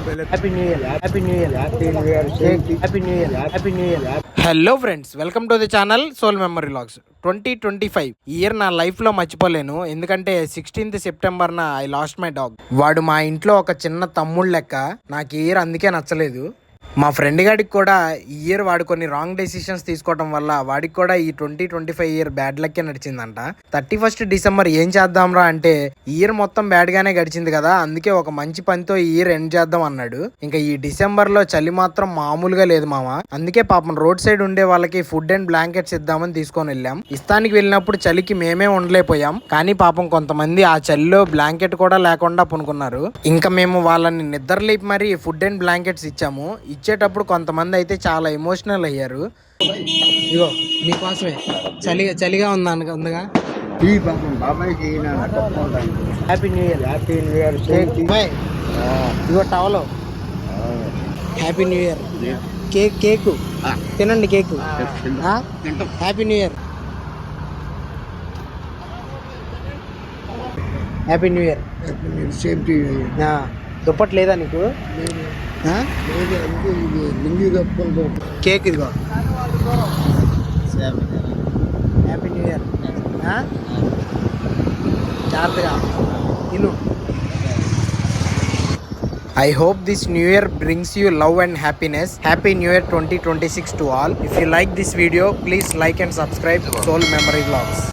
Happy new year, happy new year, happy new year, happy new year, happy new year. Hello friends, welcome to the channel soul memory logs. 2025 ఈ year నా లైఫ్లో మర్చిపోలేను. ఎందుకంటే 16th సెప్టెంబర్న I lost my dog. వాడు మా ఇంట్లో ఒక చిన్న తమ్ముడు లెక్క. నాకు ఈ ఇయర్ అందుకే నచ్చలేదు. మా ఫ్రెండ్ గాడికి కూడా ఈ ఇయర్ వాడు కొన్ని రాంగ్ డెసిషన్స్ తీసుకోవడం వల్ల వాడికి కూడా ఈ 2025 ఇయర్ బ్యాడ్ లక్కే నడిచిందంట. 31st డిసెంబర్ ఏం చేద్దాంరా అంటే ఈ ఇయర్ మొత్తం బ్యాడ్ గానే గడిచింది కదా, అందుకే ఒక మంచి పనితో ఈ ఇయర్ ఎండ్ చేద్దాం అన్నాడు. ఇంకా ఈ డిసెంబర్ లో చలి మాత్రం మామూలుగా లేదు మామ. అందుకే పాపం రోడ్ సైడ్ ఉండే వాళ్ళకి ఫుడ్ అండ్ బ్లాంకెట్స్ ఇద్దామని తీసుకొని వెళ్ళాం. ఇస్తానికి వెళ్ళినప్పుడు చలికి మేమే ఉండలేకపోయాం, కానీ పాపం కొంతమంది ఆ చలిలో బ్లాంకెట్ కూడా లేకుండా పనుకున్నారు. ఇంకా మేము వాళ్ళని నిద్రలేపి మరీ ఫుడ్ అండ్ బ్లాంకెట్స్ ఇచ్చాము. ఇచ్చేటప్పుడు కొంతమంది అయితే చాలా ఎమోషనల్ అయ్యారు. ఇగో మీకోసమే చలిగా ఉందిగా. Happy new year, happy new year. ఇగో టవలో హ్యాపీ న్యూ ఇయర్. కేక్ తినండి, cake. Happy new year, happy new year. దుప్పటి లేదా నీకు? కేక్ ఇదిగో. Happy new year. జాగ్రత్తగా తిను. I hope this new year brings you love and happiness. Happy New Year 2026 to all. If you like this video, please like and subscribe Soul Memory Vlogs.